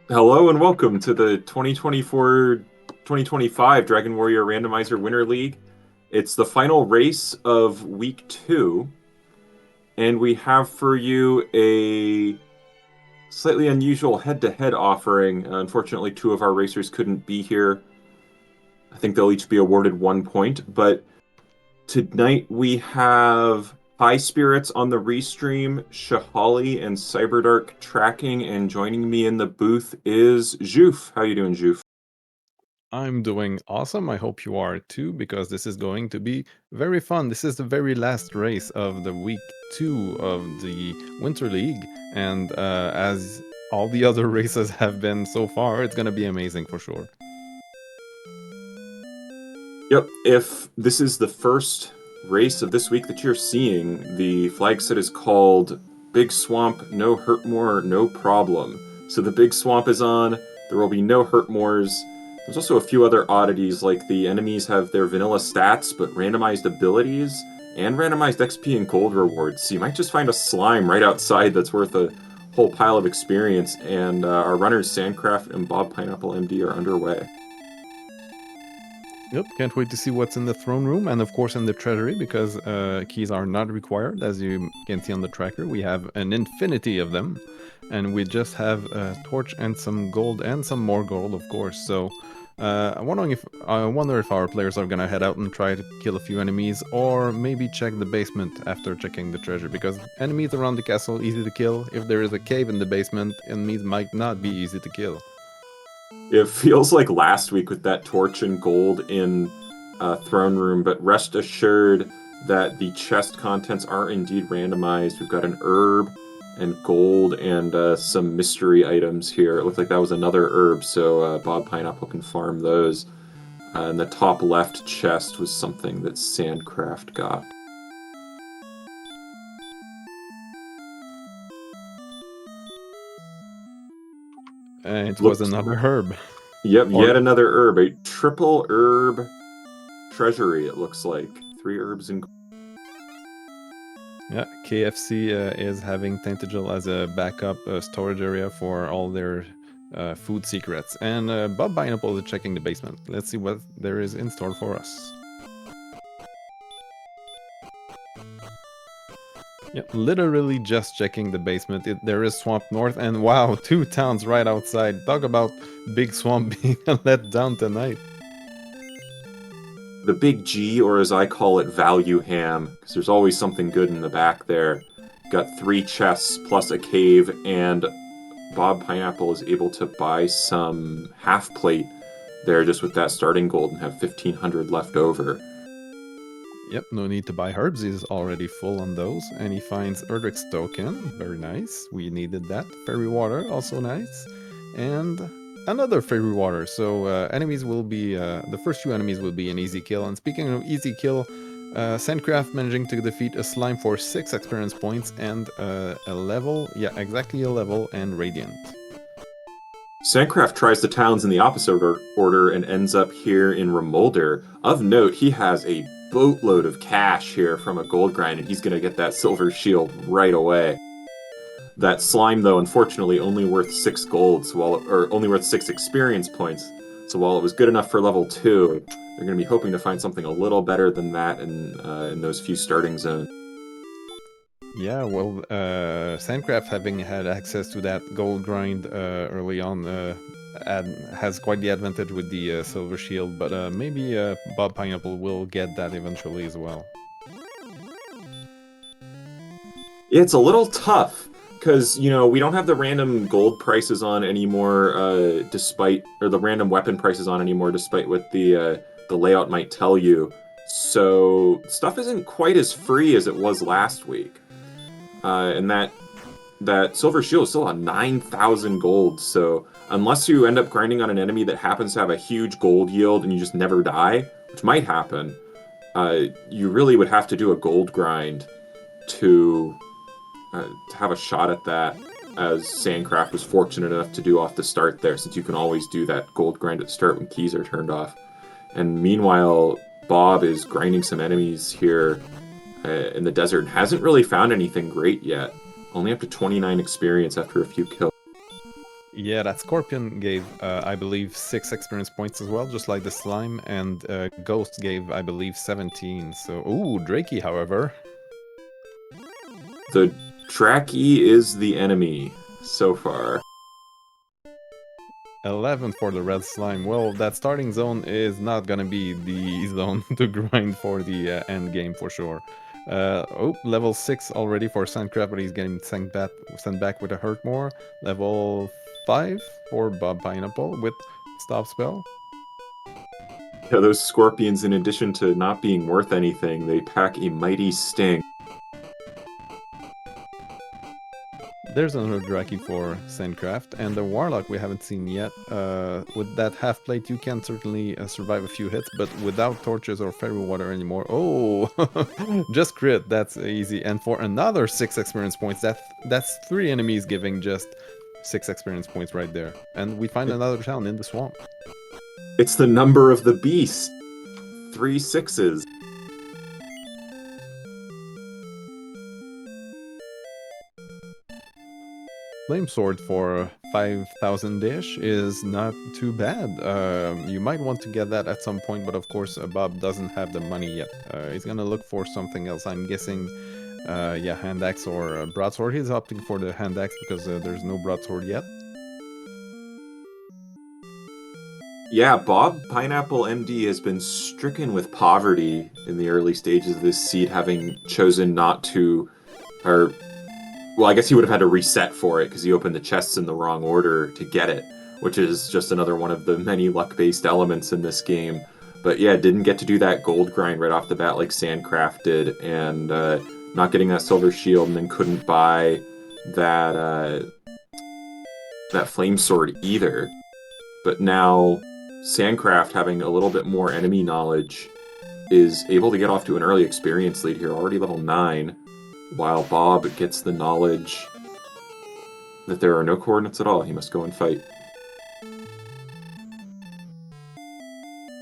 Hello and welcome to the 2024-2025 Dragon Warrior Randomizer Winter League. It's the final race of week 2, and we have for you a slightly unusual head-to-head offering. Unfortunately, two of our racers couldn't be here. I think they'll each be awarded 1 point, but tonight we have High Spirits on the restream, Shahali and Cyberdark tracking, and joining me in the booth is Joof. How you doing, Joof? I'm doing awesome. I hope you are too, because this is going to be very fun. This is the very last race of the week 2 of the Winter League. And as all the other races have been so far, it's going to be amazing for sure. Yep, if this is the first race of this week that you're seeing, the flag set is called Big Swamp, No Hurtmore, No Problem. So the Big Swamp is on, there will be no Hurtmores. There's also a few other oddities, like the enemies have their vanilla stats, but randomized abilities, and randomized XP and gold rewards. So you might just find a slime right outside that's worth a whole pile of experience, and our runners Sandcraft and BobPineappleMD are underway. Yep, can't wait to see what's in the throne room and of course in the treasury, because keys are not required. As you can see on the tracker, we have an infinity of them, and we just have a torch and some gold and some more gold, of course. So I wonder if our players are gonna head out and try to kill a few enemies, or maybe check the basement after checking the treasure, because enemies around the castle easy to kill. If there is a cave in the basement, enemies might not be easy to kill. It feels like last week with that torch and gold in throne room, but rest assured that the chest contents are indeed randomized. We've got an herb and gold and some mystery items here. It looked like that was another herb, so Bob Pineapple can farm those. And the top left chest was something that Sandcraft got. It was Looked, another herb. yep, Or yet another herb. A triple herb treasury, it looks like. 3 herbs and yeah, KFC is having Tentacle as a backup storage area for all their food secrets. And Bob Pineapple is checking the basement. Let's see what there is in store for us. Yep, literally just checking the basement. There is Swamp North, and wow, 2 towns right outside. Talk about Big Swamp being let down tonight. the big G, or as I call it, value ham, because there's always something good in the back there. Got 3 chests plus a cave, and Bob Pineapple is able to buy some half plate there just with that starting gold and have 1,500 left over. Yep, no need to buy herbs. He's already full on those. And he finds Erdrick's token. Very nice. We needed that. Fairy water, also nice. And another fairy water. So enemies will be... the first 2 enemies will be an easy kill. And speaking of easy kill, Sandcraft managing to defeat a slime for 6 experience points and a level. Yeah, exactly a level and radiant. Sandcraft tries the towns in the opposite order and ends up here in Remolder. Of note, he has a boatload of cash here from a gold grind, and he's going to get that silver shield right away. That slime, though, unfortunately, only worth 6 gold, or only worth 6 experience points. So while it was good enough for level 2, they're going to be hoping to find something a little better than that in those few starting zones. Yeah, well, Sandcraft, having had access to that gold grind early on, has quite the advantage with the silver shield, but maybe Bob Pineapple will get that eventually as well. It's a little tough because we don't have the random gold prices on anymore, or the random weapon prices on anymore, despite what the layout might tell you. So stuff isn't quite as free as it was last week, and that silver shield is still on 9,000 gold. So unless you end up grinding on an enemy that happens to have a huge gold yield and you just never die, which might happen, you really would have to do a gold grind to have a shot at that, as Sandcraft was fortunate enough to do off the start there, since you can always do that gold grind at the start when keys are turned off. And meanwhile, Bob is grinding some enemies here in the desert and hasn't really found anything great yet. Only up to 29 experience after a few kills. Yeah, that Scorpion gave, I believe, 6 experience points as well, just like the Slime, and Ghost gave, I believe, 17. So, ooh, Drakey, however. The Draki is the enemy so far. 11 for the red slime. Well, that starting zone is not gonna be the zone to grind for the end game for sure. Oh, level 6 already for Sandcraft, but he's getting sent back with a hurt more. Level 5 for Bob Pineapple with stop spell. Yeah, those scorpions, in addition to not being worth anything, they pack a mighty sting. There's another Draki for Sandcraft, and the Warlock we haven't seen yet. With that half plate, you can certainly survive a few hits, but without torches or fairy water anymore. Oh, just crit. That's easy. And for another 6 experience points, that's 3 enemies giving just 6 experience points right there. And we find another town in the swamp. It's the number of the beast. 3 sixes. Flame Sword for 5,000-ish is not too bad. You might want to get that at some point, but of course Bob doesn't have the money yet. He's gonna look for something else. I'm guessing, yeah, hand axe or broadsword. He's opting for the hand axe because there's no broadsword yet. Yeah, BobPineappleMD has been stricken with poverty in the early stages of this seed, having chosen not to, or, well, I guess he would have had to reset for it because he opened the chests in the wrong order to get it, which is just another one of the many luck-based elements in this game. But yeah, didn't get to do that gold grind right off the bat like Sandcraft did, and not getting that silver shield, and then couldn't buy that flame sword either. But now Sandcraft, having a little bit more enemy knowledge, is able to get off to an early experience lead here, already level 9, while Bob gets the knowledge that there are no coordinates at all. He must go and fight.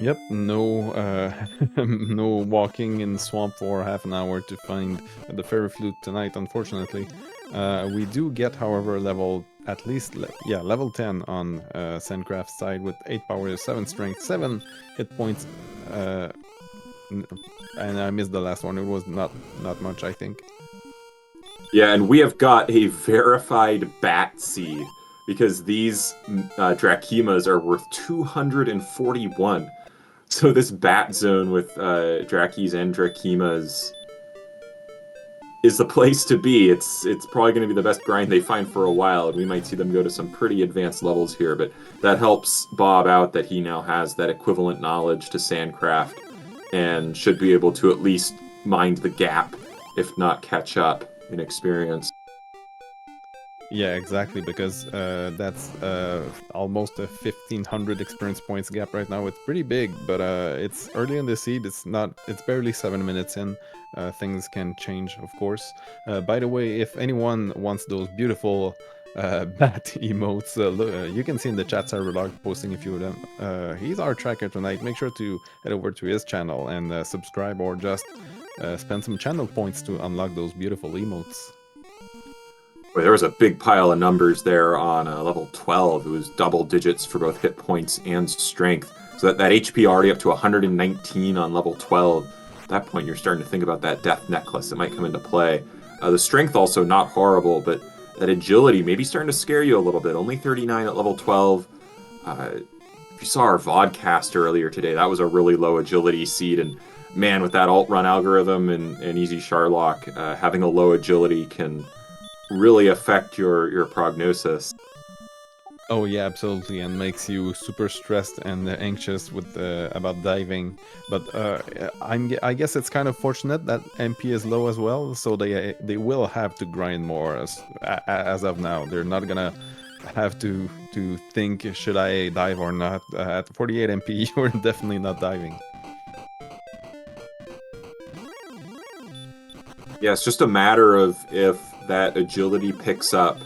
Yep, no, no walking in the swamp for half an hour to find the fairy flute tonight, unfortunately. We do get, however, at least level 10 on Sandcraft's side with 8 power, 7 strength, 7 hit points, and I missed the last one. It was not much, I think. Yeah, and we have got a verified bat seed because these Drakimas are worth 241. So this bat zone with Drakis and Drakimas is the place to be. It's probably going to be the best grind they find for a while, and we might see them go to some pretty advanced levels here. But that helps Bob out that he now has that equivalent knowledge to Sandcraft and should be able to at least mind the gap, if not catch up in experience. Yeah, exactly, because that's almost a 1,500 experience points gap right now. It's pretty big, but it's early in the seed. It's barely 7 minutes in. Things can change, of course. By the way, if anyone wants those beautiful bat emotes, you can see in the chat server log posting a few of them. He's our tracker tonight. Make sure to head over to his channel and subscribe, or just spend some channel points to unlock those beautiful emotes. Boy, there was a big pile of numbers there on level 12. It was double digits for both hit points and strength. So that HP already up to 119 on level 12. At that point, you're starting to think about that death necklace that might come into play. The strength also not horrible, but that agility maybe starting to scare you a little bit. Only 39 at level 12. If you saw our vodcast earlier today, that was a really low agility seed. And man, with that alt-run algorithm and Easy Sharlock, having a low agility can really affect your prognosis. Oh yeah, absolutely, and makes you super stressed and anxious with about diving. But I guess it's kind of fortunate that MP is low as well, so they will have to grind more as of now. They're not gonna have to think, should I dive or not? At 48 MP, you're definitely not diving. Yeah, it's just a matter of if that agility picks up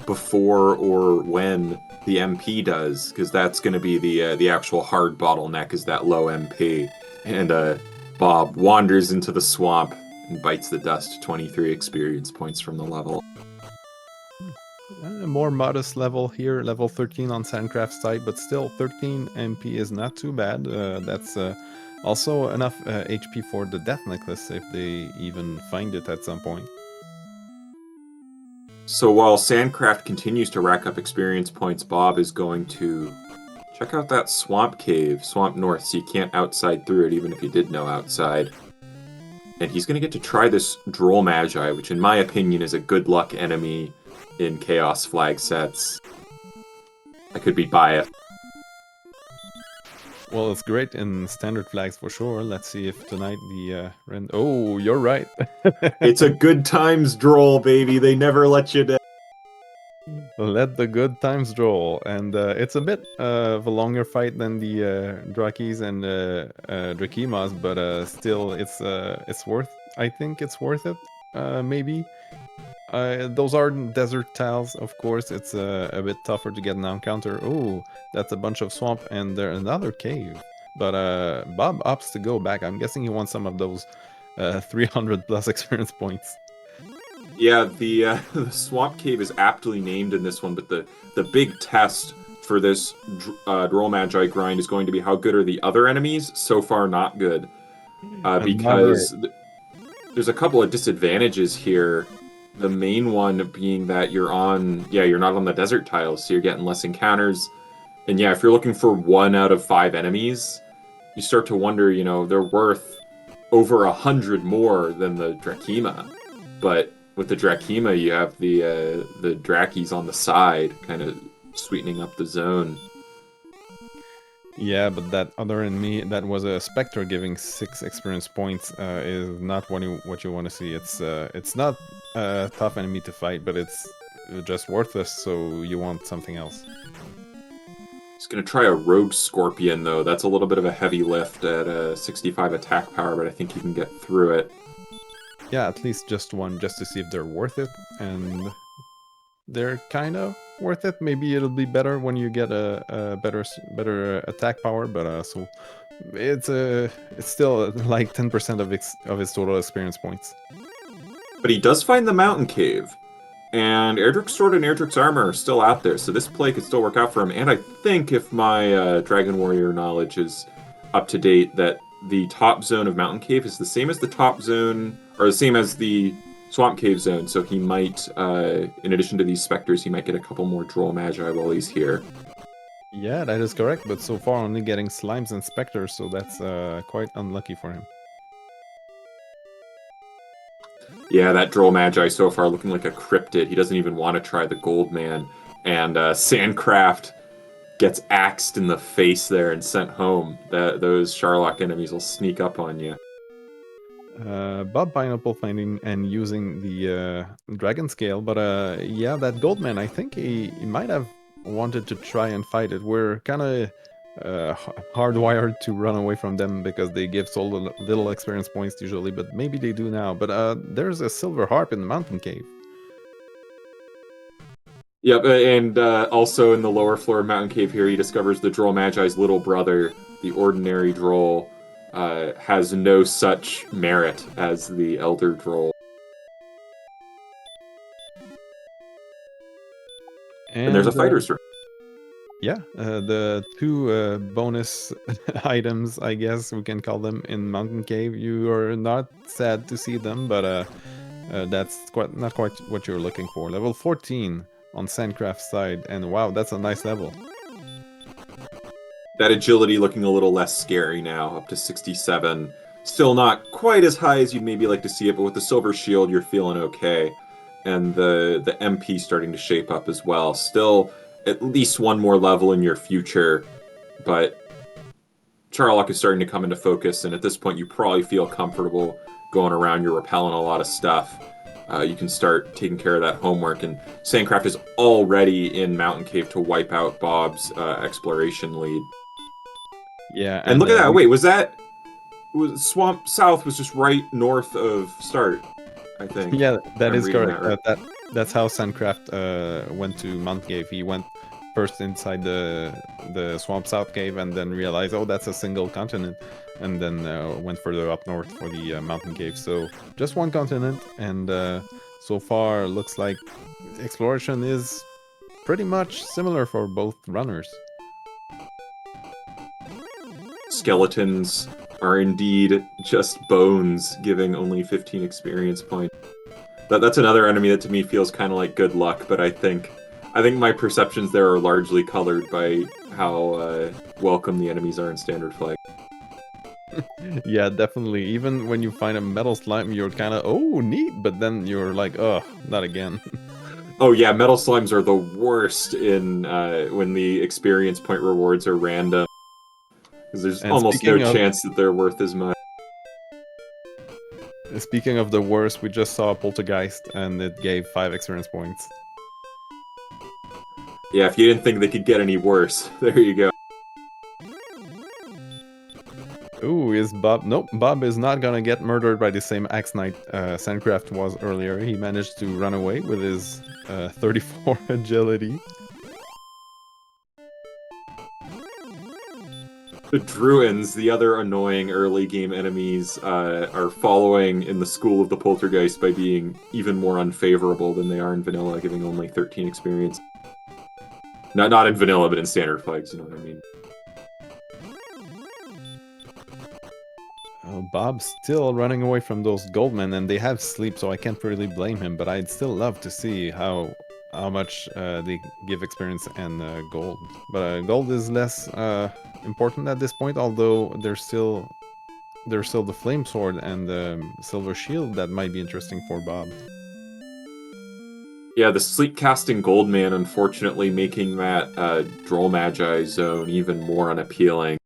before or when the MP does, because that's going to be the actual hard bottleneck, is that low MP. And Bob wanders into the swamp and bites the dust. 23 experience points from the level. A more modest level here, level 13 on Sandcraft's side, but still 13 MP is not too bad. That's also enough HP for the Death Necklace if they even find it at some point. So while Sandcraft continues to rack up experience points, Bob is going to check out that swamp cave, Swamp North, so you can't outside through it even if you did know outside. And he's going to get to try this Droll Magi, which in my opinion is a good luck enemy in Chaos flag sets. I could be biased. Well, it's great in standard flags for sure. Let's see if tonight the Oh, you're right. It's a good times Droll, baby. They never let you down. Let the good times roll, and it's a bit of a longer fight than the Drakis and Drakimas, but still, it's worth. I think it's worth it. Maybe. Those are desert tiles, of course. It's a bit tougher to get an encounter. Oh, that's a bunch of swamp, and there's another cave. But Bob opts to go back. I'm guessing he wants some of those 300 plus experience points. Yeah, the the swamp cave is aptly named in this one, but the big test for this Droll Magi grind is going to be how good are the other enemies. So far, not good, Another. because there's a couple of disadvantages here. The main one being that you're not on the desert tiles, so you're getting less encounters. And yeah, if you're looking for 1 out of 5 enemies, you start to wonder, they're worth over 100 more than the Drakima. But with the Drakima, you have the Drakis on the side, kind of sweetening up the zone. Yeah, but that other enemy that was a Spectre giving 6 experience points is not what you want to see. It's not a tough enemy to fight, but it's just worthless, so you want something else. He's going to try a Rogue Scorpion, though. That's a little bit of a heavy lift at 65 attack power, but I think he can get through it. Yeah, at least just one, just to see if they're worth it, and they're kind of worth it. Maybe it'll be better when you get a better attack power, but so it's still like 10% of his total experience points. But he does find the Mountain Cave, and Erdrick's Sword and Erdrick's Armor are still out there, so this play could still work out for him. And I think if my Dragon Warrior knowledge is up to date, that the top zone of Mountain Cave is the same as the top zone, or the same as the Swamp Cave zone, so he might, in addition to these Spectres, he might get a couple more Droll Magi while he's here. Yeah, that is correct, but so far only getting Slimes and Spectres, so that's quite unlucky for him. Yeah, that Droll Magi so far looking like a cryptid. He doesn't even want to try the Gold Man. And Sandcraft gets axed in the face there and sent home. Those Sharlock enemies will sneak up on you. Bob Pineapple finding and using the Dragon Scale, but yeah, that Goldman, I think he might have wanted to try and fight it. We're kind of hardwired to run away from them because they give so little experience points usually, but maybe they do now. But there's a Silver Harp in the Mountain Cave. Yep, and also in the lower floor of Mountain Cave here, he discovers the Droll Magi's little brother, the Ordinary Droll, has no such merit as the Elder Droll. And there's a fighter's room. Yeah, the 2 bonus items, I guess we can call them, in Mountain Cave. You are not sad to see them, but that's not quite what you're looking for. Level 14 on Sandcraft's side, and wow, that's a nice level. That agility looking a little less scary now, up to 67. Still not quite as high as you'd maybe like to see it, but with the Silver Shield, you're feeling okay. And the MP starting to shape up as well. Still at least one more level in your future, but Charlock is starting to come into focus, and at this point you probably feel comfortable going around. You're repelling a lot of stuff. You can start taking care of that homework, and Sandcraft is already in Mountain Cave to wipe out Bob's exploration lead. Yeah, and look at that. Wait, was Swamp South was just right north of Start, I think. Yeah, that is correct. That right. That's how Sandcraft went to Mountain Cave. He went first inside the Swamp South cave and then realized, oh, that's a single continent, and then went further up north for the Mountain Cave. So just one continent, and so far looks like exploration is pretty much similar for both runners. Skeletons are indeed just bones, giving only 15 experience points. That's another enemy that to me feels kind of like good luck, but I think my perceptions there are largely colored by how welcome the enemies are in Standard Flag. Yeah, definitely. Even when you find a metal slime, you're kind of, oh, neat, but then you're like, oh, not again. Oh yeah, metal slimes are the worst in when the experience point rewards are random, because there's And almost no chance that they're worth as much. speaking of the worst, we just saw a poltergeist, and it gave 5 experience points. Yeah, if you didn't think they could get any worse, there you go. Ooh, is Bob... Nope, Bob is not gonna get murdered by the same Axe Knight Sandcraft was earlier. He managed to run away with his 34 agility. The Druins, the other annoying early game enemies, are following in the school of the Poltergeist by being even more unfavorable than they are in vanilla, giving only 13 experience. Not in vanilla, but in Standard Flags, you know what I mean. Bob's still running away from those goldmen, and they have sleep, so I can't really blame him, but I'd still love to see how much they give experience and gold. But gold is less important at this point, although there's still the flame sword and the silver shield that might be interesting for Bob. Yeah, the sleep casting Goldman unfortunately making that Droll Magi zone even more unappealing.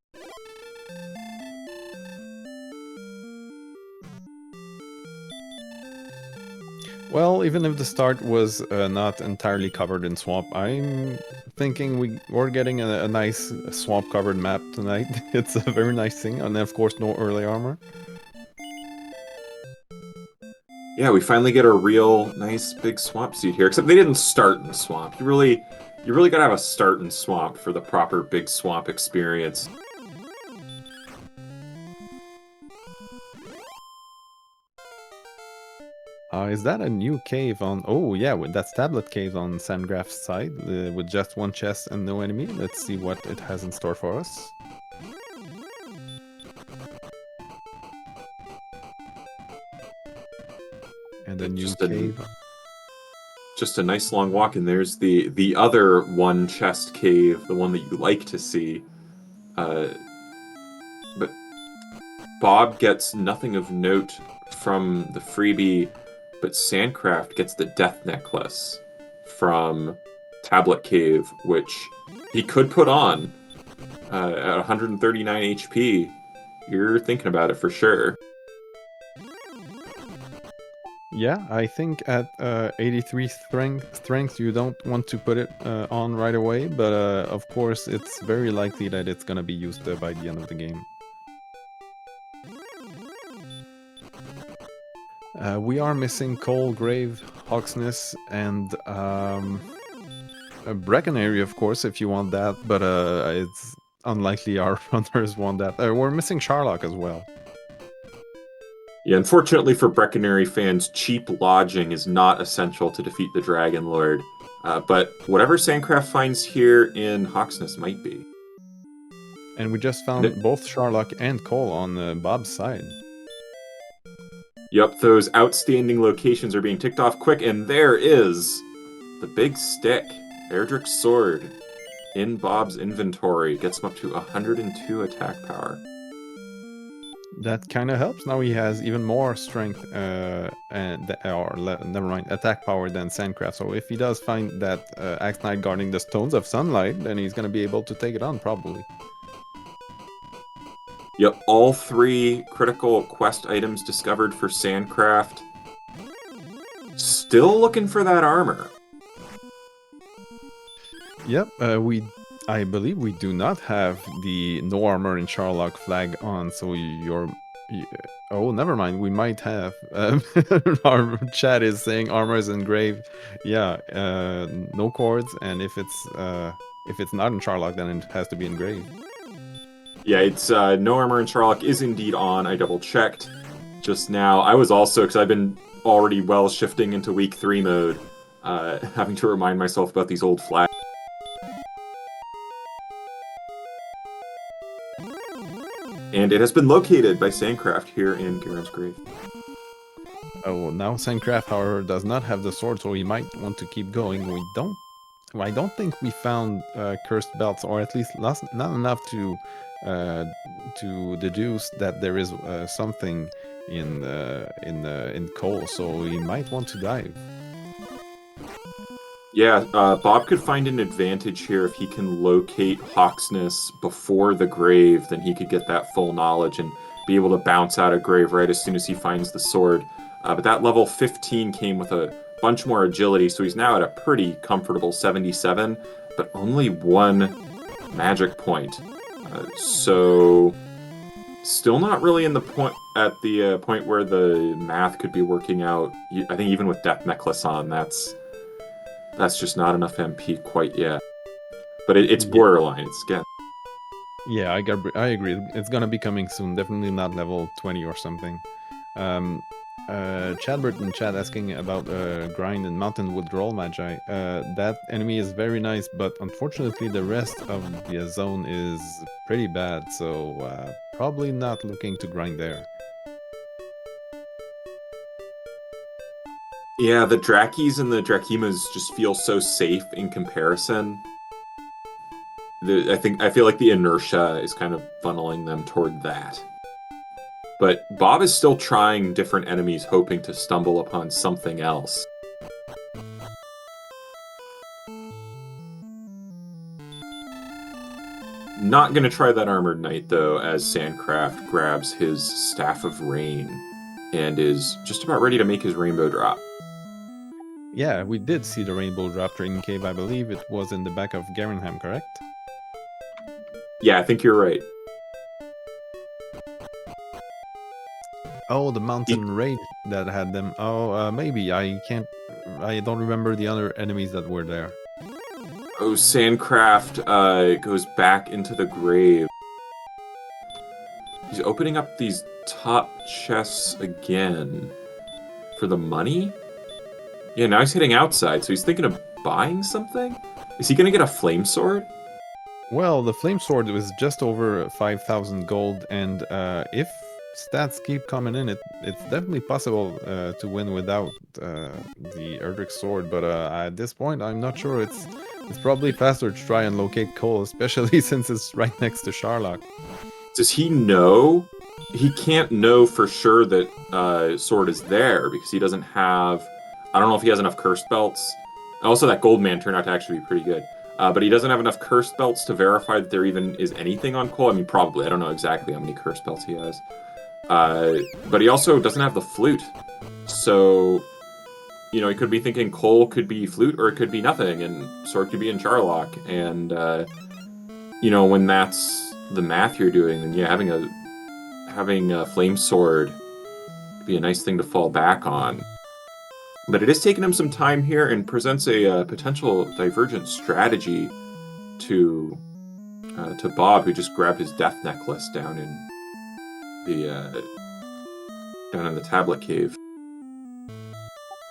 Well, even if the start was not entirely covered in swamp, I'm thinking we're getting a nice swamp-covered map tonight. It's a very nice thing, and of course no early armor. Yeah, we finally get a real nice big swamp seed here, except they didn't start in swamp. You really gotta have a start in swamp for the proper big swamp experience. Is that a new cave on... Oh, yeah, that's Tablet Cave on Sandcraft's side, with just one chest and no enemy. Let's see what it has in store for us. And a new cave. Just a nice long walk, and there's the other one chest cave, the one that you like to see. But Bob gets nothing of note from the freebie, but Sandcraft gets the death necklace from Tablet Cave, which he could put on at 139 HP. You're thinking about it for sure. Yeah, I think at 83 strength you don't want to put it on right away, but of course it's very likely that it's gonna be used by the end of the game. We are missing Coal, Grave, Hawksness, and a Breckenary, of course, if you want that, but it's unlikely our runners want that. We're missing Sharlock as well. Yeah, unfortunately for Breckenary fans, cheap lodging is not essential to defeat the Dragon Lord. But whatever Sandcraft finds here in Hawksness might be. And we just found both Sharlock and Cole on Bob's side. Yep, those outstanding locations are being ticked off quick, and there is the big stick, Erdrick's sword, in Bob's inventory. Gets him up to 102 attack power. That kind of helps. Now he has even more strength never mind, attack power than Sandcraft. So if he does find that Axe Knight guarding the Stones of Sunlight, then he's going to be able to take it on, probably. Yep, all 3 critical quest items discovered for Sandcraft. Still looking for that armor. Yep, I believe we do not have the no armor in Sharlock flag on, so oh, never mind, we might have. Our chat is saying armor is engraved. Yeah, no cords, and if it's not in Sharlock, then it has to be engraved. Yeah, it's no armor in Sharlock is indeed on. I double checked. just now. I was also, because I've been already well shifting into week 3 mode, having to remind myself about these old flags. And it has been located by Sandcraft here in Garen's grave. Oh, now Sandcraft, however, does not have the sword, so we might want to keep going. I don't think we found cursed belts, or at least not enough to deduce that there is something in coal. So we might want to dive. Yeah, Bob could find an advantage here if he can locate Hawksness before the grave. Then he could get that full knowledge and be able to bounce out of grave right as soon as he finds the sword. But that level 15 came with a bunch more agility, so he's now at a pretty comfortable 77, but only 1 magic point. So still not really in the point at the point where the math could be working out. I think even with Death Necklace on, that's just not enough MP quite yet. But it's borderline. It's getting. Yeah, I agree. It's gonna be coming soon. Definitely not level 20 or something. Chadbert in chat asking about grind and mountain withdrawal magi. That enemy is very nice, but unfortunately the rest of the zone is pretty bad, so probably not looking to grind there. Yeah, the Drakis and the Drakimas just feel so safe in comparison. I feel like the inertia is kind of funneling them toward that. But Bob is still trying different enemies, hoping to stumble upon something else. Not gonna try that Armored Knight, though, as Sandcraft grabs his Staff of Rain and is just about ready to make his Rainbow drop. Yeah, we did see the Rainbow drop Trading Cave. I believe it was in the back of Garenham, correct? Yeah, I think you're right. Oh, the mountain raid that had them. Oh, maybe. I don't remember the other enemies that were there. Oh, Sandcraft goes back into the grave. He's opening up these top chests again. For the money? Yeah, now he's heading outside, so he's thinking of buying something? Is he gonna get a flame sword? Well, the flame sword was just over 5,000 gold, and if stats keep coming in, it's definitely possible to win without the Erdrick sword. But at this point, I'm not sure. It's probably faster to try and locate coal, especially since it's right next to Sharlock. Does he know? He can't know for sure that sword is there because he doesn't have. I don't know if he has enough cursed belts. Also, that gold man turned out to actually be pretty good. But he doesn't have enough cursed belts to verify that there even is anything on coal. I mean, probably. I don't know exactly how many cursed belts he has. But he also doesn't have the flute. So, he could be thinking coal could be flute or it could be nothing, and sword could be in Charlock. And, when that's the math you're doing, then yeah, having a flame sword would be a nice thing to fall back on. But it is taking him some time here and presents a potential divergent strategy to Bob, who just grabbed his death necklace down in the tablet cave.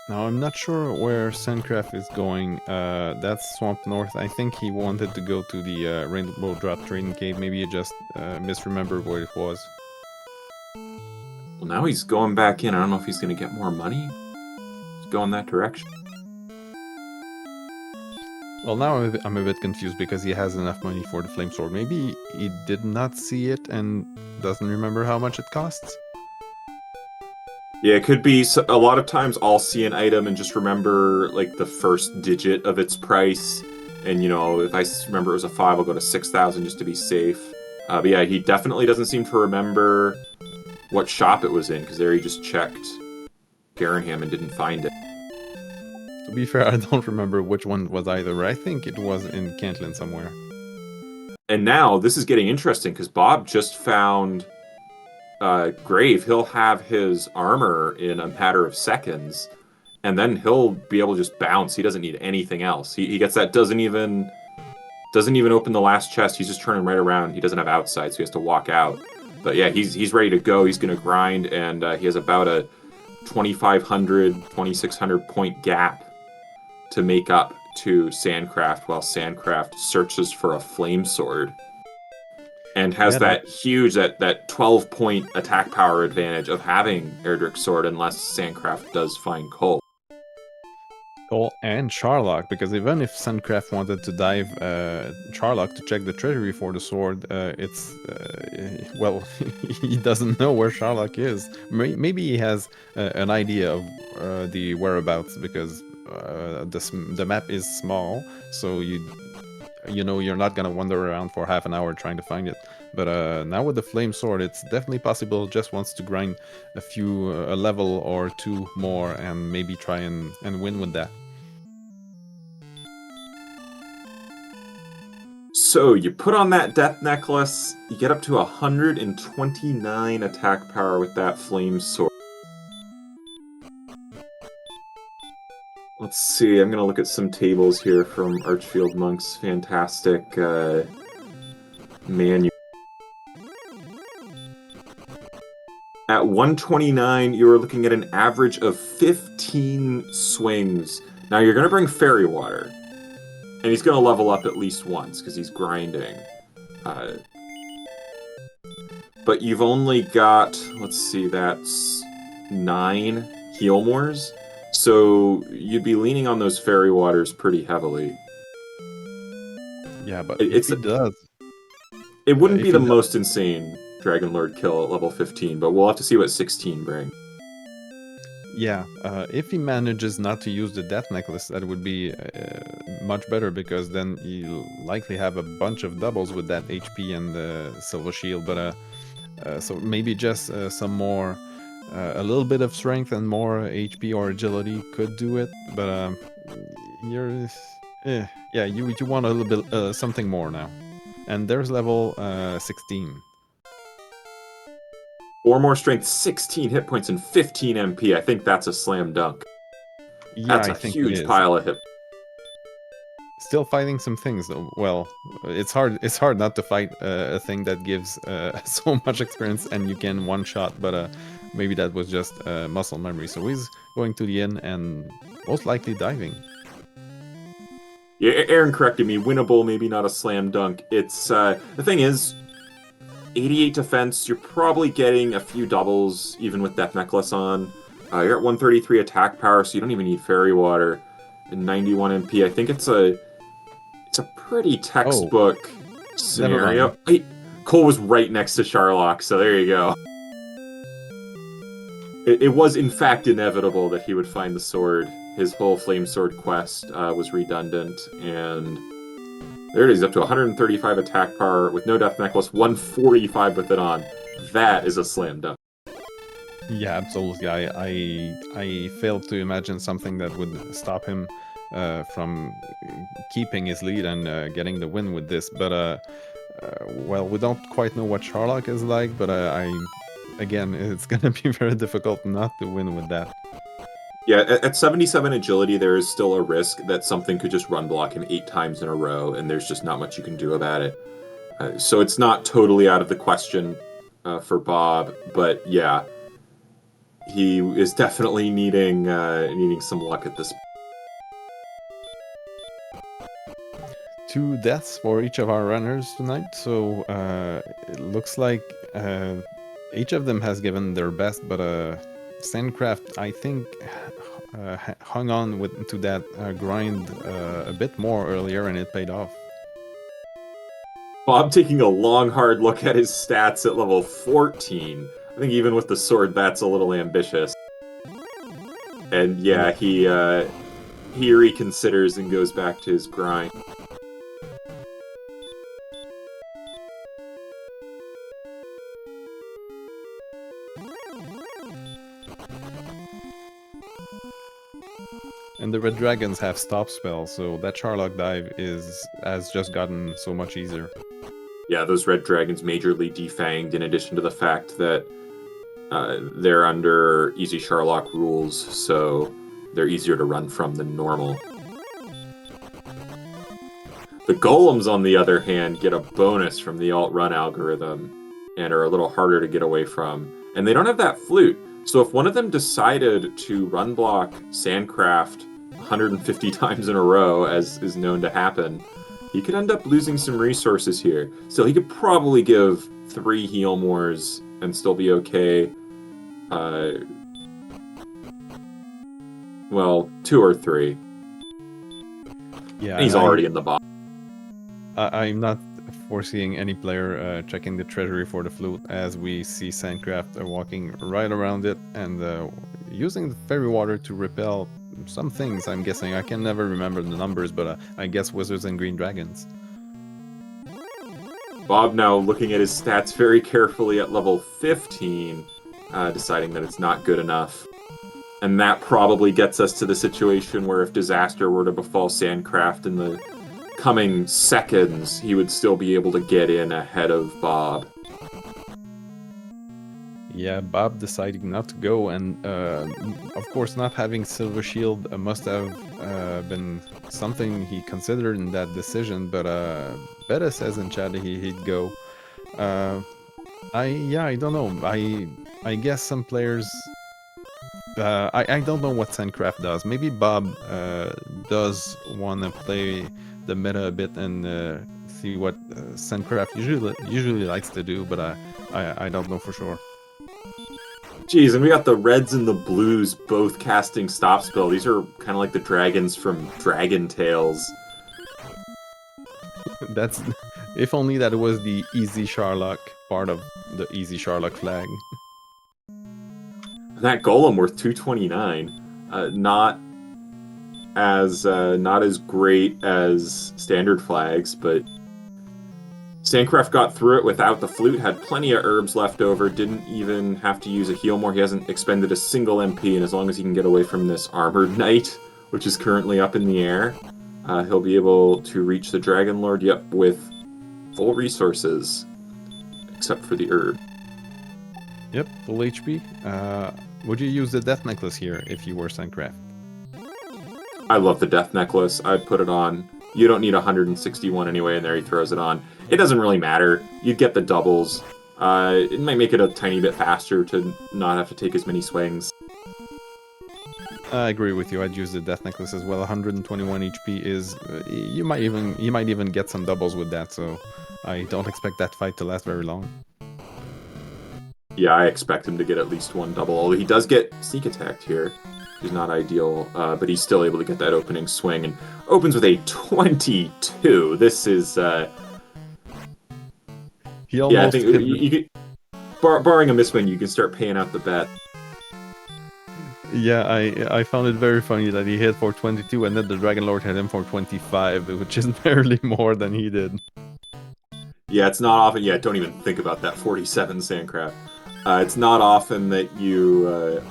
Now, I'm not sure where Sandcraft is going. That's Swamp North. I think he wanted to go to the Rainbow Drop Trading Cave. Maybe you just misremembered where it was. Well, now he's going back in. I don't know if he's going to get more money. Go in that direction. Well, now I'm a bit confused because he has enough money for the flame sword. Maybe he did not see it and doesn't remember how much it costs? Yeah, it could be. A lot of times I'll see an item and just remember like the first digit of its price. And if I remember it was a 5, I'll go to 6,000 just to be safe. But yeah, he definitely doesn't seem to remember what shop it was in, because there he just checked Garenham and didn't find it. To be fair, I don't remember which one it was either. I think it was in Cantlin somewhere. And now this is getting interesting because Bob just found Grave. He'll have his armor in a matter of seconds, and then he'll be able to just bounce. He doesn't need anything else. He gets that doesn't even open the last chest. He's just turning right around. He doesn't have outside, so he has to walk out. But yeah, he's ready to go. He's going to grind, and he has about a 2,500, 2,600 point gap to make up to Sandcraft, while Sandcraft searches for a flame sword and has Yeah, that that huge that 12 point attack power advantage of having Erdrick's sword, unless Sandcraft does find Cole. Cole and Charlock, because even if Sandcraft wanted to dive Charlock to check the treasury for the sword, well, he doesn't know where Charlock is. Maybe he has an idea of the whereabouts, because the map is small, so you're not gonna wander around for half an hour trying to find it. But now with the flame sword, it's definitely possible. Just wants to grind a level or two more, and maybe try and win with that. So you put on that death necklace, you get up to 129 attack power with that flame sword. Let's see, I'm gonna look at some tables here from Archfield Monk's fantastic manual. At 129, you are looking at an average of 15 swings. Now you're gonna bring fairy water, and he's gonna level up at least once because he's grinding. But you've only got, let's see, that's 9 Healmores. So you'd be leaning on those fairy waters pretty heavily. Yeah, but if he does... It wouldn't be the most insane Dragon Lord kill at level 15, but we'll have to see what 16 brings. Yeah, if he manages not to use the death necklace, that would be much better, because then he'll likely have a bunch of doubles with that HP and the silver shield. But so maybe just some more, a little bit of strength and more HP or agility could do it. But yeah, you want a little bit something more now. And there's level 16. 4 more strength, 16 hit points, and 15 MP. I think that's a slam dunk. Yeah, that's a huge pile of hit. Still fighting some things, though. Well, it's hard not to fight a thing that gives so much experience and you can one-shot, but maybe that was just muscle memory. So he's going to the inn and most likely diving. Yeah, Aaron corrected me. Winnable, maybe not a slam dunk. It's the thing is, 88 defense, you're probably getting a few doubles, even with Death Necklace on. You're at 133 attack power, so you don't even need Fairy Water. And 91 MP. I think it's a pretty textbook scenario. Wait, Cole was right next to Charlock, so there you go. It was, in fact, inevitable that he would find the sword. His whole Flame Sword quest was redundant, and there it is, up to 135 attack power with no Death Necklace, 145 with it on. That is a slam dunk. Yeah, absolutely. I failed to imagine something that would stop him from keeping his lead and getting the win with this. But well, we don't quite know what Charlock is like, but again, it's gonna be very difficult not to win with that. Yeah, at 77 agility, there is still a risk that something could just run block him 8 times in a row, and there's just not much you can do about it. So it's not totally out of the question for Bob, but yeah, he is definitely needing some luck at this point. 2 deaths for each of our runners tonight, so it looks like each of them has given their best, but Sandcraft, I think, hung on to that grind a bit more earlier, and it paid off. Bob taking a long, hard look at his stats at level 14. I think even with the sword, that's a little ambitious. And yeah, he reconsiders and goes back to his grind. And the Red Dragons have stop spells, so that Charlock dive has just gotten so much easier. Yeah, those Red Dragons majorly defanged, in addition to the fact that they're under easy Charlock rules, so they're easier to run from than normal. The Golems, on the other hand, get a bonus from the alt-run algorithm, and are a little harder to get away from. And they don't have that flute. So if one of them decided to run block Sandcraft 150 times in a row, as is known to happen, he could end up losing some resources here. So he could probably give 3 heal mores and still be okay. Well, 2 or 3. Yeah, And he's already in the box. I'm not foreseeing any player checking the treasury for the flute, as we see Sandcraft walking right around it and using the fairy water to repel some things. I'm guessing. I can never remember the numbers, but I guess wizards and green dragons. Bob now looking at his stats very carefully at level 15, deciding that it's not good enough. And that probably gets us to the situation where if disaster were to befall Sandcraft in the coming seconds, he would still be able to get in ahead of Bob. Yeah, Bob deciding not to go, and of course not having Silver Shield must have been something he considered in that decision, but Beta says in chat he'd go. I don't know. I guess some players... I don't know what Sandcraft does. Maybe Bob does want to play the meta a bit and see what Sandcraft usually likes to do, but I don't know for sure. Geez, and we got the reds and the blues both casting stop spell. These are kind of like the dragons from Dragon Tales. That's... If only that was the Easy Sharlock part of the Easy Sharlock flag. That golem worth 229. Not as great as standard flags, but Sandcraft got through it without the flute, had plenty of herbs left over, didn't even have to use a heal more. He hasn't expended a single MP, and as long as he can get away from this Armored Knight, which is currently up in the air, he'll be able to reach the Dragon Lord, yep, with full resources, except for the herb. Yep, full HP. Would you use the Death Necklace here if you were Sandcraft? I love the Death Necklace. I'd put it on. You don't need 161 anyway, and there he throws it on. It doesn't really matter. You'd get the doubles. It might make it a tiny bit faster to not have to take as many swings. I agree with you. I'd use the Death Necklace as well. 121 HP is... you might even get some doubles with that, so I don't expect that fight to last very long. Yeah, I expect him to get at least one double, although he does get sneak attacked here. He's not ideal, but he's still able to get that opening swing, and opens with a 22. This is... He almost... yeah, I think you could, barring a miswin, you can start paying out the bet. Yeah, I found it very funny that he hit for 22 and then the Dragon Lord hit him for 25, which is barely more than he did. Yeah, it's not often... yeah, don't even think about that 47 Sandcraft. It's not often that you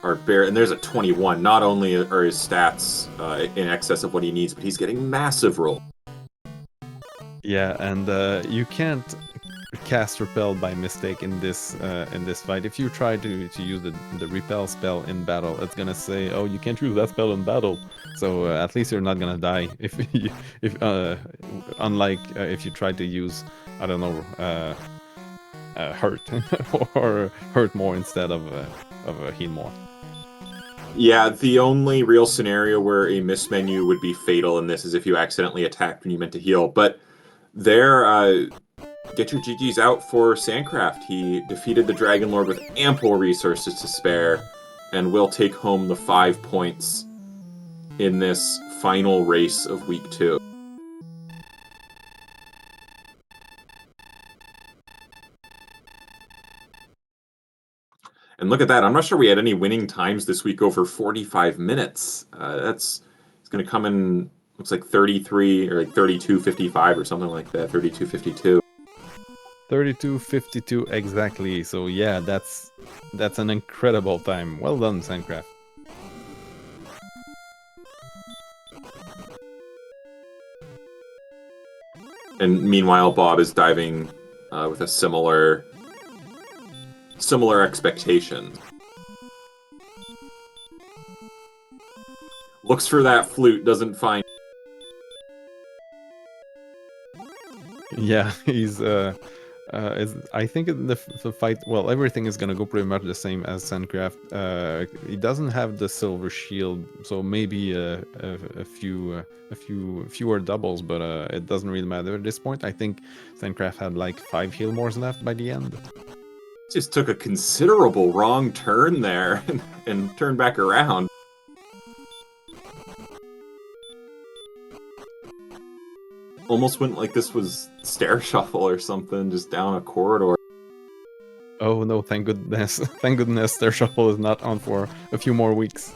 are bare... and there's a 21. Not only are his stats in excess of what he needs, but he's getting massive roll. Yeah, and you can't cast Repel by mistake in this fight. If you try to use the Repel spell in battle, it's gonna say, oh, you can't use that spell in battle. So at least you're not gonna die unlike if you try to use, I don't know, hurt or hurt more instead of heal more. Yeah, the only real scenario where a miss menu would be fatal in this is if you accidentally attacked when you meant to heal. But there, get your GGs out for Sandcraft. He defeated the Dragon Lord with ample resources to spare, and will take home the 5 points in this final race of Week 2. And look at that. I'm not sure we had any winning times this week over 45 minutes. It's going to come in, looks like 33 or like 32:55 or something like that, 32:52. 32:52 exactly. So yeah, that's an incredible time. Well done, Sandcraft. And meanwhile, Bob is diving with a similar expectation. Looks for that flute, doesn't find. Yeah, he's I think in the fight, well, everything is gonna go pretty much the same as Sandcraft. It doesn't have the silver shield, so maybe a few fewer doubles, but it doesn't really matter at this point. I think Sandcraft had like 5 heal mores left by the end. Just took a considerable wrong turn there and turned back around. Almost went like this was stair shuffle or something, just down a corridor. Oh no, thank goodness. Thank goodness their shuffle is not on for a few more weeks.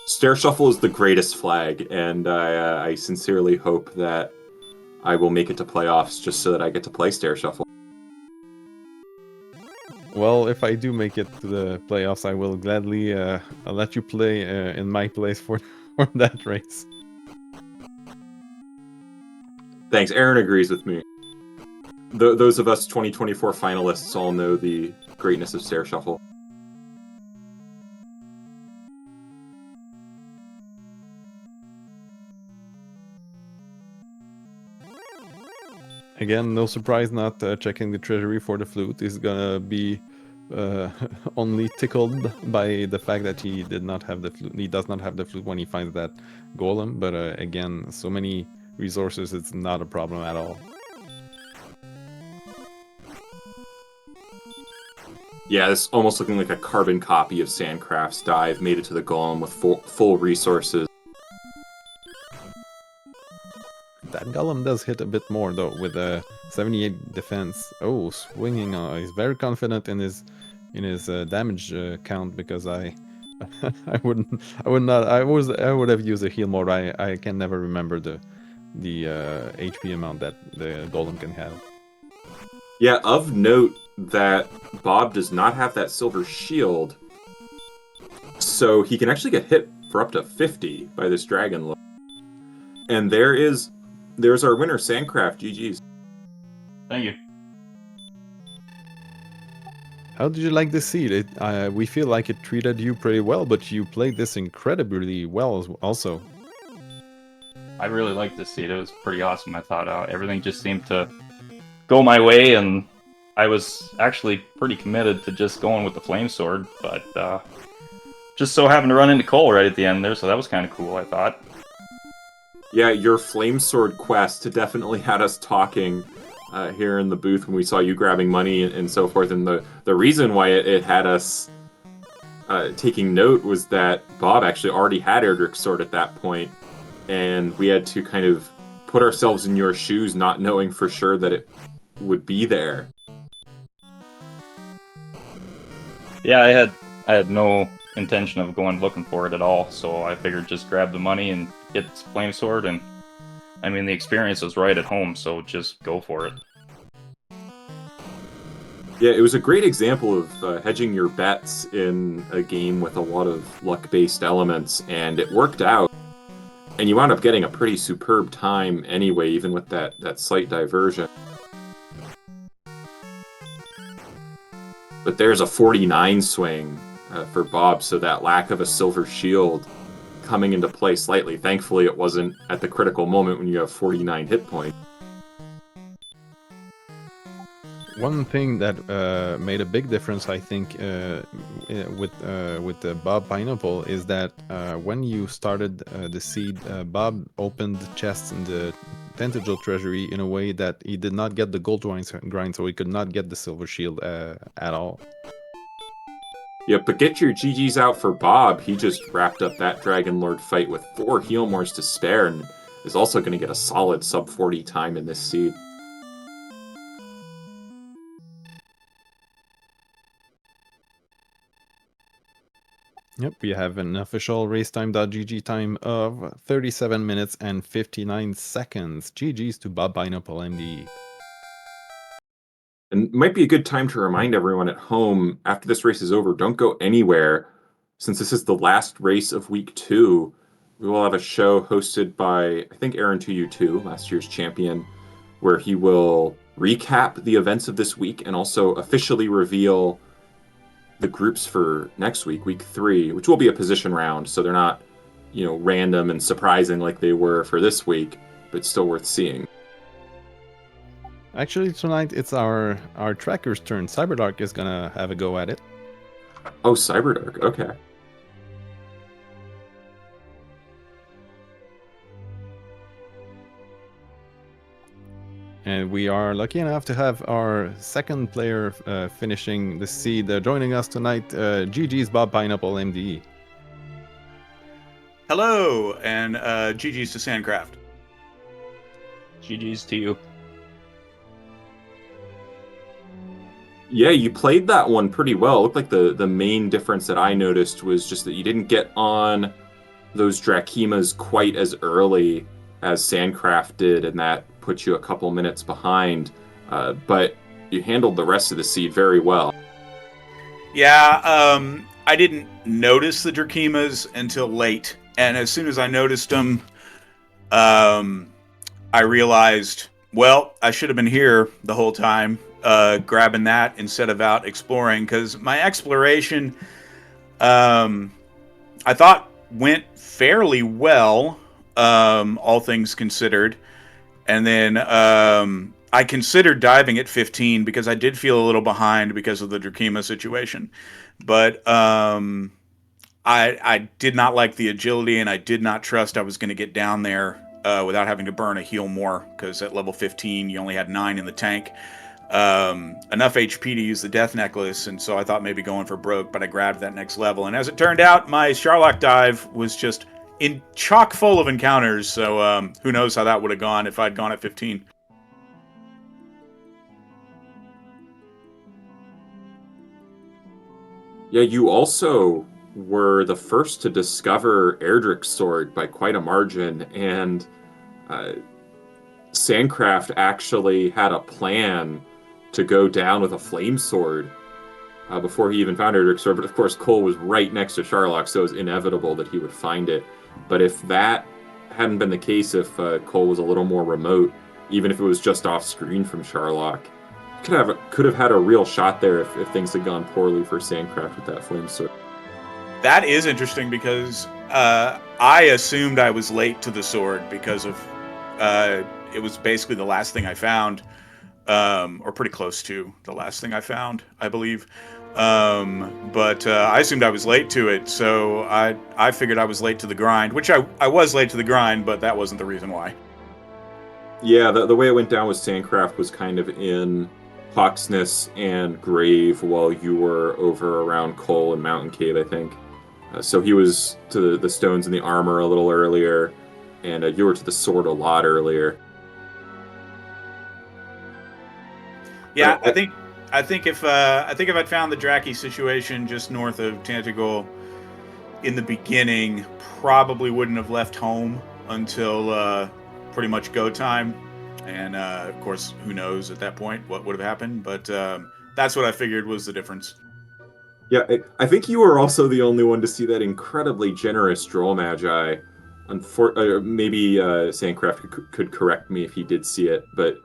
Stair shuffle is the greatest flag, and I sincerely hope that I will make it to playoffs just so that I get to play stair shuffle. Well, if I do make it to the playoffs, I will gladly I'll let you play in my place for that race. Thanks, Aaron agrees with me. Those of us 2024 finalists all know the greatness of stair shuffle. Again, no surprise not checking the treasury for the flute. He's gonna be only tickled by the fact that he did not have the flute. He does not have the flute when he finds that golem, but again, so many resources, it's not a problem at all. Yeah, it's almost looking like a carbon copy of Sandcraft's dive, made it to the golem with full resources. That golem does hit a bit more though, with a 78 defense. Oh, swinging! He's very confident in his damage count, because I would have used a heal mode. I can never remember the HP amount that the golem can have. Yeah, of note that Bob does not have that silver shield, so he can actually get hit for up to 50 by this dragon lord. And there's our winner, Sandcraft. GG's. Thank you. How did you like this seed? We feel like it treated you pretty well, but you played this incredibly well also. I really liked this seed. It was pretty awesome. I thought everything just seemed to go my way, and I was actually pretty committed to just going with the flame sword, but just so happened to run into Cole right at the end there, so that was kind of cool, I thought. Yeah, your flame sword quest definitely had us talking here in the booth when we saw you grabbing money and so forth. And the reason why it had us taking note was that Bob actually already had Erdrick's sword at that point, and we had to kind of put ourselves in your shoes, not knowing for sure that it would be there. Yeah, I had no intention of going looking for it at all, so I figured just grab the money and get this flame sword, and I mean the experience was right at home, so just go for it. Yeah, it was a great example of hedging your bets in a game with a lot of luck-based elements, and it worked out. And you wound up getting a pretty superb time anyway, even with that slight diversion. But there's a 49 swing for Bob, so that lack of a silver shield coming into play slightly. Thankfully, it wasn't at the critical moment when you have 49 hit points. One thing that made a big difference, I think, with the Bob Pineapple is that when you started the seed, Bob opened chests in the Tentacle Treasury in a way that he did not get the gold grind, so he could not get the silver shield at all. Yeah, but get your GGs out for Bob. He just wrapped up that Dragon Lord fight with 4 heal mores to spare, and is also going to get a solid sub 40 time in this seed. Yep, we have an official racetime.gg time of 37 minutes and 59 seconds. GG's to BobPineappleMD. And it might be a good time to remind everyone at home, after this race is over, don't go anywhere. Since this is the last race of week 2, we will have a show hosted by, I think, Aaron2U2, last year's champion, where he will recap the events of this week and also officially reveal the groups for next week, week 3, which will be a position round, so they're not, random and surprising like they were for this week, but still worth seeing. Actually, tonight it's our tracker's turn. Cyberdark is gonna have a go at it. Oh, Cyberdark. Okay. And we are lucky enough to have our second player finishing the seed. Joining us tonight, GG's BobPineappleMD. Hello, and GG's to Sandcraft. GG's to you. Yeah, you played that one pretty well. It looked like the main difference that I noticed was just that you didn't get on those Drakemas quite as early as Sandcraft did, and that put you a couple minutes behind. But you handled the rest of the seed very well. Yeah, I didn't notice the Drakemas until late, and as soon as I noticed them, I realized, well, I should have been here the whole time, grabbing that instead of out exploring, because my exploration, I thought went fairly well, all things considered. And then I considered diving at 15 because I did feel a little behind because of the Drakima situation. But I did not like the agility, and I did not trust I was going to get down there without having to burn a heal more, because at level 15 you only had 9 in the tank. Enough HP to use the death necklace, and so I thought maybe going for broke, but I grabbed that next level. And as it turned out, my Sharlock dive was just in chock full of encounters, so who knows how that would have gone if I'd gone at 15. Yeah, you also were the first to discover Erdrick's sword by quite a margin, and uh, Sandcraft actually had a plan to go down with a flame sword before he even found Erdrick's sword. But of course, Cole was right next to Sharlock, so it was inevitable that he would find it. But if that hadn't been the case, if Cole was a little more remote, even if it was just off screen from Sharlock, could have had a real shot there if things had gone poorly for Sandcraft with that flame sword. That is interesting because I assumed I was late to the sword because of it was basically the last thing I found, or pretty close to the last thing I found, I believe. But I assumed I was late to it, so I figured I was late to the grind, which I was late to the grind, but that wasn't the reason why. Yeah, the way it went down with Sandcraft was kind of in Hawksness and Grave while you were over around Cole and Mountain Cave, I think. So he was to the stones and the armor a little earlier, and you were to the sword a lot earlier. Yeah, But I think if I'd found the Draki situation just north of Tantagol in the beginning, probably wouldn't have left home until pretty much go time. And of course, who knows at that point what would have happened? But that's what I figured was the difference. yeah, I think you were also the only one to see that incredibly generous Droll Magi. Maybe Sandcraft could correct me if he did see it, but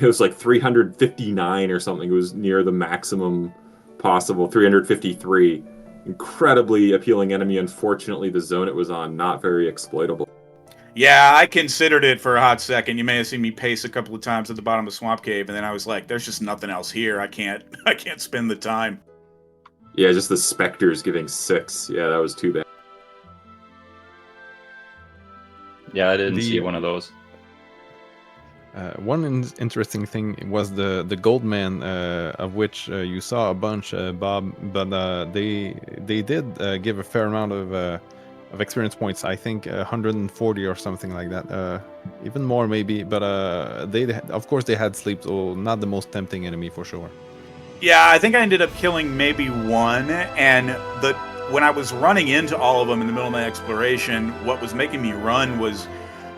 it was like 359 or something. It was near the maximum possible, 353. Incredibly appealing enemy. Unfortunately, the zone it was on, not very exploitable. Yeah, I considered it for a hot second. You may have seen me pace a couple of times at the bottom of Swamp Cave, and then I was like, "There's just nothing else here. I can't spend the time." Yeah, just the Spectres giving 6. Yeah, that was too bad. Yeah, I didn't see one of those. One interesting thing was the Goldman, of which you saw a bunch, Bob, but they did give a fair amount of experience points. I think 140 or something like that, even more maybe. But of course they had sleep, so not the most tempting enemy for sure. Yeah, I think I ended up killing maybe one, and when I was running into all of them in the middle of my exploration, what was making me run was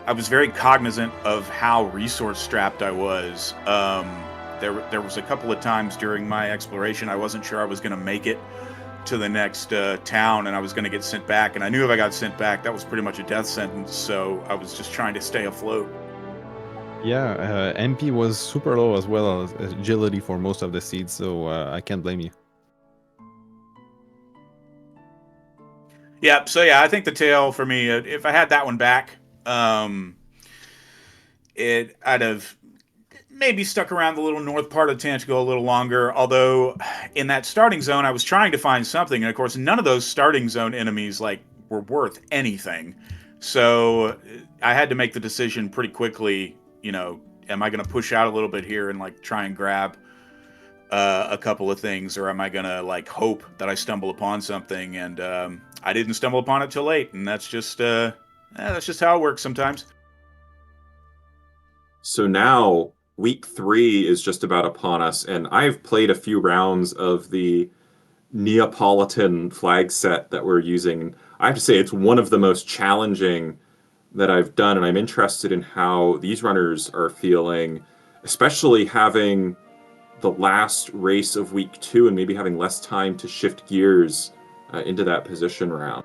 I was very cognizant of how resource strapped I was. There was a couple of times during my exploration I wasn't sure I was going to make it to the next town, and I was going to get sent back. And I knew if I got sent back, that was pretty much a death sentence. So I was just trying to stay afloat. Yeah, MP was super low as well as agility for most of the seeds, so I can't blame you. Yeah, so yeah, I think the tail for me, if I had that one back, I'd have maybe stuck around the little north part of Tantico a little longer, although in that starting zone I was trying to find something, and of course none of those starting zone enemies like were worth anything. So I had to make the decision pretty quickly, am I going to push out a little bit here and like try and grab a couple of things, or am I going to like hope that I stumble upon something? And I didn't stumble upon it till late, and that's just how it works sometimes. So now week 3 is just about upon us, and I've played a few rounds of the Neapolitan flag set that we're using. I have to say it's one of the most challenging that I've done, and I'm interested in how these runners are feeling, especially having the last race of week 2 and maybe having less time to shift gears into that position round.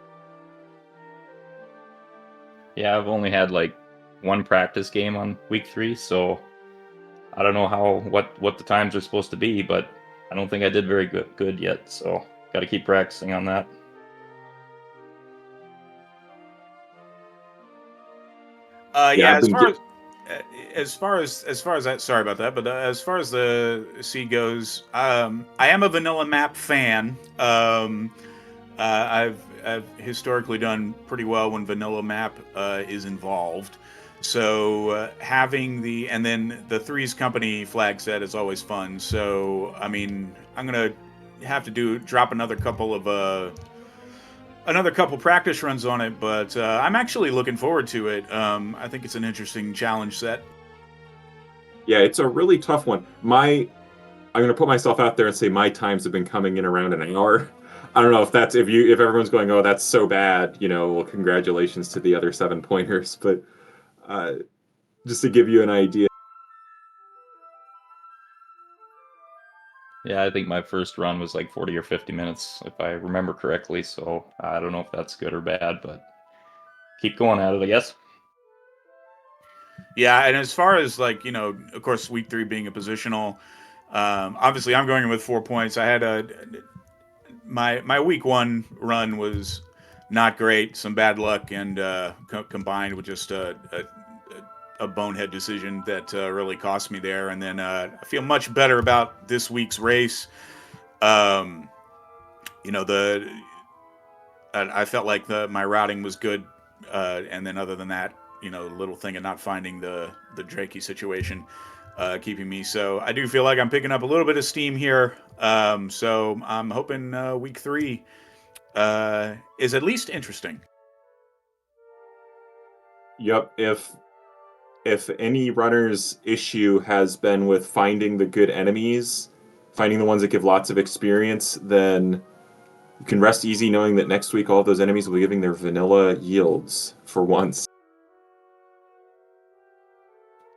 Yeah, I've only had like one practice game on week 3, so I don't know what the times are supposed to be, but I don't think I did very good yet, so got to keep practicing on that. Yeah, I've been as far as that, sorry about that, but as far as the C goes, I am a vanilla map fan. I've historically done pretty well when vanilla map is involved. So having and then the Threes Company flag set is always fun. So I mean, I'm gonna have to drop another couple practice runs on it, but I'm actually looking forward to it. I think it's an interesting challenge set. Yeah, it's a really tough one. I'm going to put myself out there and say my times have been coming in around an hour. I don't know if that's if everyone's going, oh, that's so bad, well, congratulations to the other 7-pointers, but just to give you an idea. Yeah, I think my first run was like 40 or 50 minutes, if I remember correctly, so I don't know if that's good or bad, but keep going at it, I guess. Yeah, and as far as like, of course, week 3 being a positional, obviously I'm going with 4 points. I had my week 1 run was not great, some bad luck, and combined with just a bonehead decision that really cost me there. And then I feel much better about this week's race. Um, I felt like my routing was good, and then other than that, little thing of not finding the Drakey situation keeping me. So I do feel like I'm picking up a little bit of steam here. So I'm hoping week 3 is at least interesting. Yep, if any runner's issue has been with finding the good enemies, finding the ones that give lots of experience, then you can rest easy knowing that next week all of those enemies will be giving their vanilla yields for once.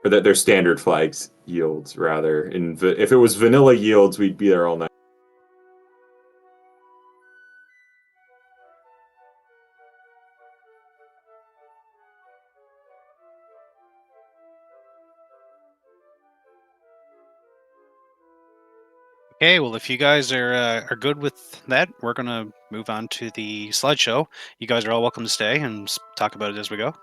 Or that their standard flags yields, rather. If it was vanilla yields, we'd be there all night. Okay, well, if you guys are good with that, we're gonna move on to the slideshow. You guys are all welcome to stay and talk about it as we go.